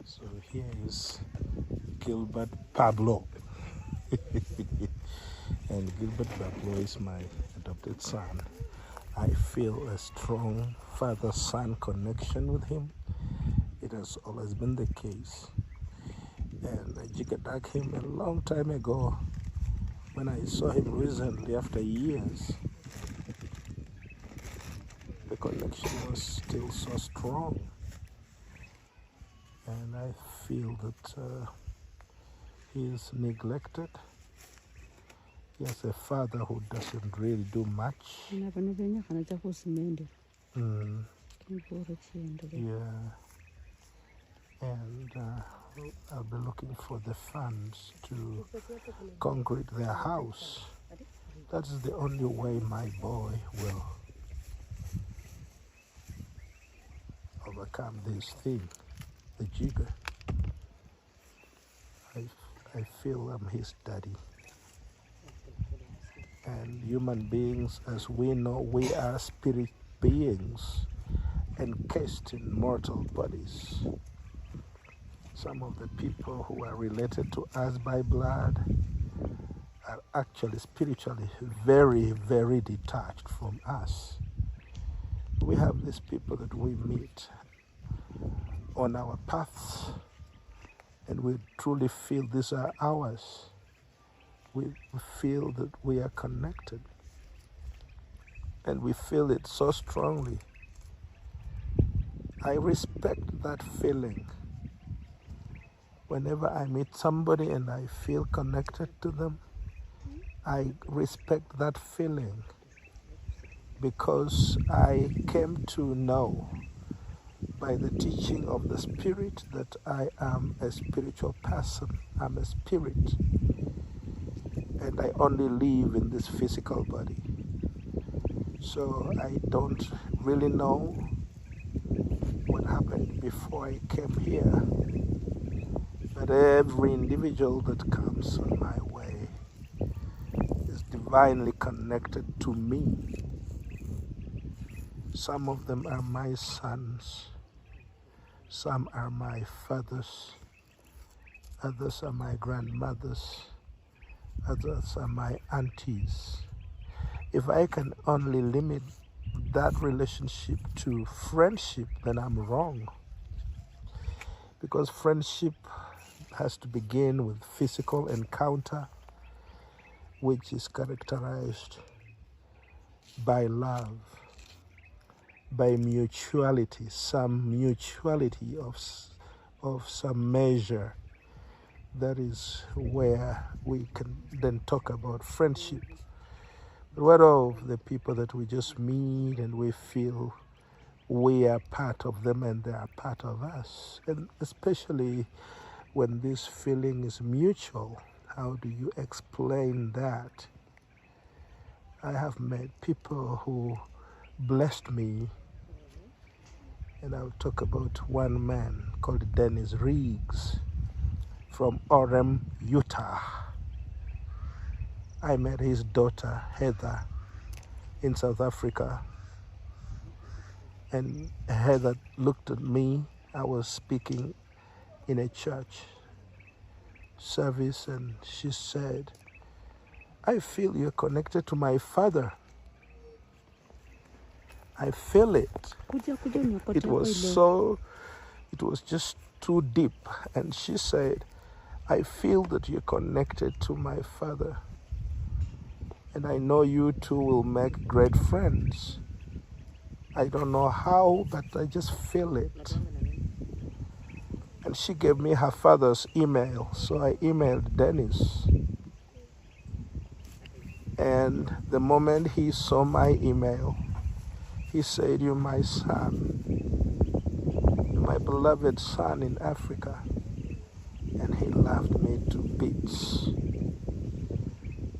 So here is Gilbert Pablo. And Gilbert Pablo is my adopted son. I feel a strong father-son connection with him. It has always been the case. And I jiggered him a long time ago. When I saw him recently after years, the connection was still so strong. And I feel that he is neglected. He has a father who doesn't really do much. Yeah. And I'll be looking for the funds to concrete their house. That is the only way my boy will overcome this thing, the Jigger. I feel I'm his daddy. And human beings, as we know, we are spirit beings encased in mortal bodies. Some of the people who are related to us by blood are actually spiritually very, very detached from us. We have these people that we meet on our paths, and we truly feel these are ours. We feel that we are connected, and we feel it so strongly. I respect that feeling. Whenever I meet somebody and I feel connected to them, I respect that feeling, because I came to know by the teaching of the Spirit that I am a spiritual person. I'm a spirit, and I only live in this physical body. So I don't really know what happened before I came here. But every individual that comes on my way is divinely connected to me. Some of them are my sons. Some are my fathers. Others are my grandmothers. Others are my aunties. If I can only limit that relationship to friendship, then I'm wrong. Because friendship has to begin with physical encounter, which is characterized by love, by mutuality, some mutuality of some measure. That is where we can then talk about friendship. But what of the people that we just meet and we feel we are part of them and they are part of us? And especially when this feeling is mutual, how do you explain that? I have met people who blessed me, and I'll talk about one man called Dennis Riggs from Orem, Utah. I met his daughter, Heather, in South Africa. And Heather looked at me. I was speaking in a church service, and she said, I feel you're connected to my father. I feel it. It was just too deep. And she said, I feel that you're connected to my father. And I know you two will make great friends. I don't know how, but I just feel it. And she gave me her father's email, so I emailed Dennis. And the moment he saw my email, he said, you're my son, you're my beloved son in Africa. And he loved me to bits.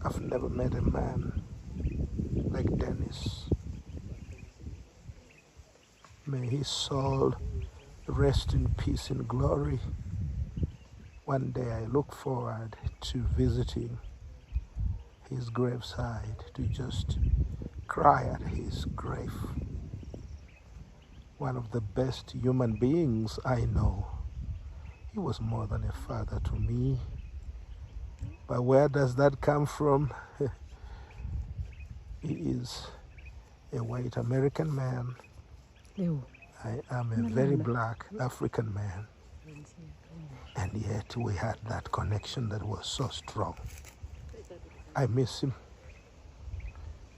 I've never met a man like Dennis. May his soul rest in peace and glory. One day I look forward to visiting his graveside, to just cry at his grave. One of the best human beings I know. He was more than a father to me. But where does that come from? He is a white American man. I am a very black African man. And yet we had that connection that was so strong. I miss him.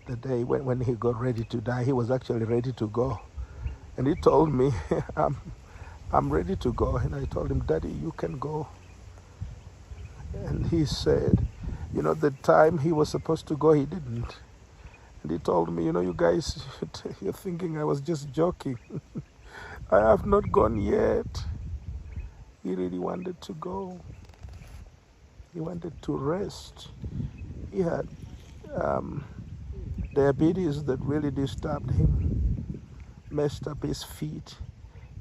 The day when he got ready to die, he was actually ready to go. And he told me, I'm ready to go. And I told him, Daddy, you can go. And he said, the time he was supposed to go, he didn't. And he told me, you guys, you're thinking I was just joking. I have not gone yet. He really wanted to go. He wanted to rest. He had diabetes that really disturbed him, messed up his feet.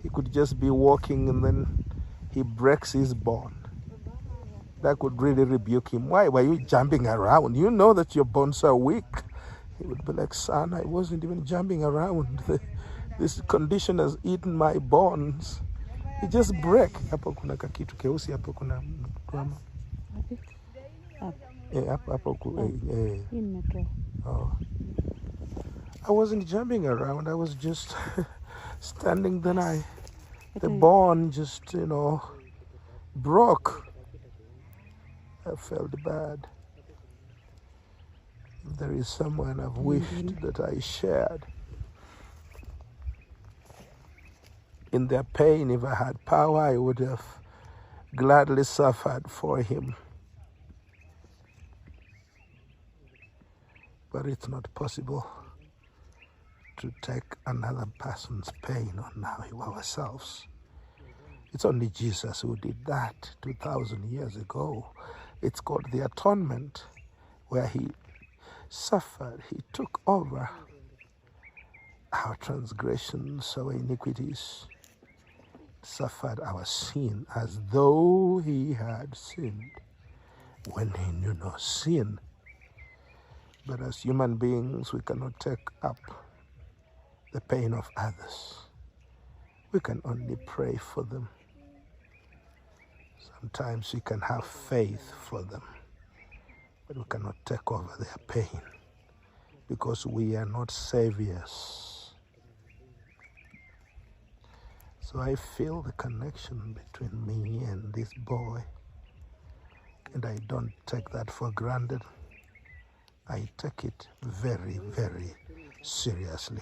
He could just be walking and then he breaks his bone. That could really rebuke him. Why were you jumping around? You know that your bones are weak. He would be like, son, I wasn't even jumping around. This condition has eaten my bones. He just break. Hapo kuna kakitu keusi, hapo kuna drama. Oh. I wasn't jumping around. I was just standing. Then the bone just, broke. I felt bad. If there is someone I've wished that I shared in their pain, if I had power, I would have gladly suffered for him. But it's not possible to take another person's pain on ourselves. It's only Jesus who did that 2,000 years ago. It's called the atonement, where he suffered, he took over our transgressions, our iniquities, suffered our sin as though he had sinned when he knew no sin. But as human beings, we cannot take up the pain of others. We can only pray for them. Sometimes we can have faith for them, but we cannot take over their pain because we are not saviors. So I feel the connection between me and this boy, and I don't take that for granted. I take it very, very seriously.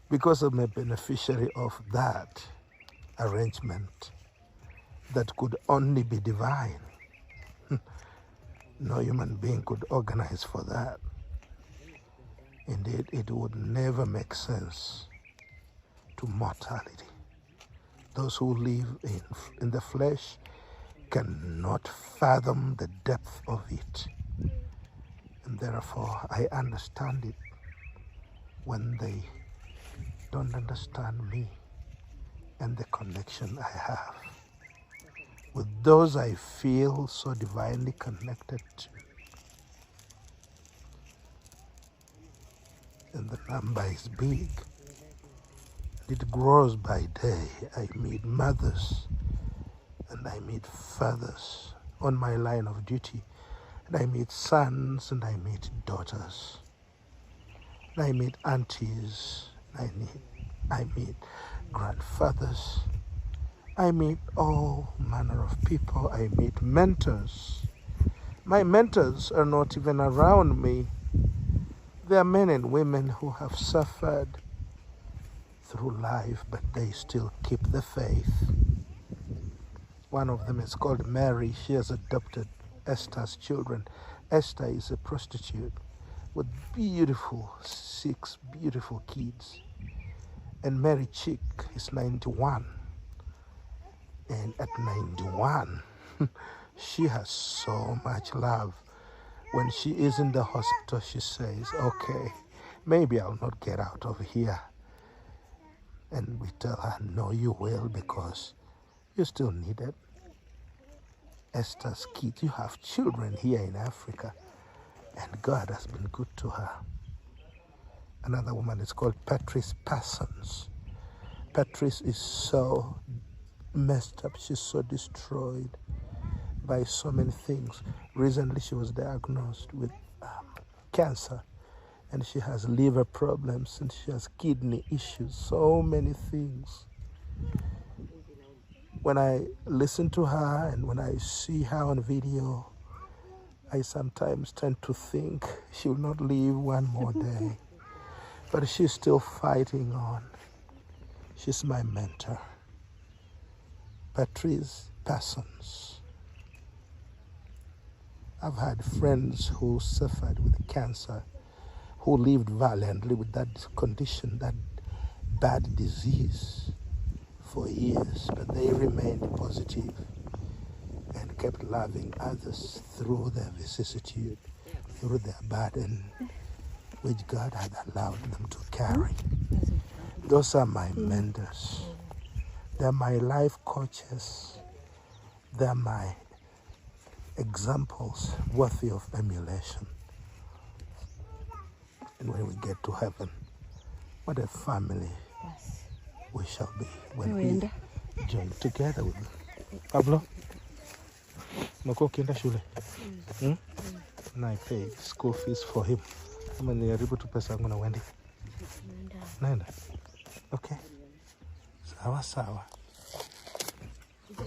Because I'm a beneficiary of that arrangement that could only be divine. No human being could organize for that. Indeed, it would never make sense to mortality. Those who live in the flesh cannot fathom the depth of it. And therefore, I understand it when they don't understand me and the connection I have with those I feel so divinely connected to. And the number is big. It grows by day. I meet mothers and I meet fathers on my line of duty. And I meet sons and I meet daughters. And I meet aunties. I meet grandfathers. I meet all manner of people. I meet mentors. My mentors are not even around me. There are men and women who have suffered through life, but they still keep the faith. One of them is called Mary. She has adopted Esther's children. Esther is a prostitute with six beautiful kids. And Mary Chick is 91. And at 91, she has so much love. When she is in the hospital, she says, okay, maybe I'll not get out of here. And we tell her, no, you will, because you still need it. Esther's kids, you have children here in Africa, and God has been good to her. another woman. It's called Patrice Parsons. Patrice is so messed up. She's so destroyed by so many things. Recently, she was diagnosed with cancer, and she has liver problems, and she has kidney issues, so many things. When I listen to her and when I see her on video, I sometimes tend to think she will not live one more day. But she's still fighting on. She's my mentor. Patrice Parsons. I've had friends who suffered with cancer, who lived valiantly with that condition, that bad disease for years, but they remained positive and kept loving others through their vicissitude, through their burden, which God had allowed them to carry. Those are my mentors. They're my life coaches. They're my examples worthy of emulation. And when we get to heaven, what a family we shall be when we join together with them. Pablo, umekuwa ukienda shule? And I pay school fees for him. Ama nijaribu tu pesa yangu na uende? Naenda? Okay. Sawa sawa.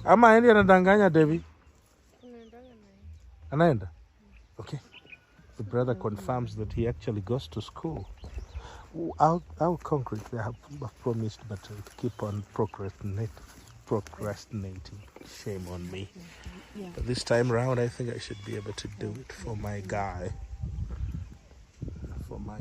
Ama aendi anadanganya David? Anaenda? Okay. The brother confirms that he actually goes to school. I'll concretely have promised, but I'll keep on procrastinating. Shame on me. Yeah. But this time around, I think I should be able to do it for my guy. For my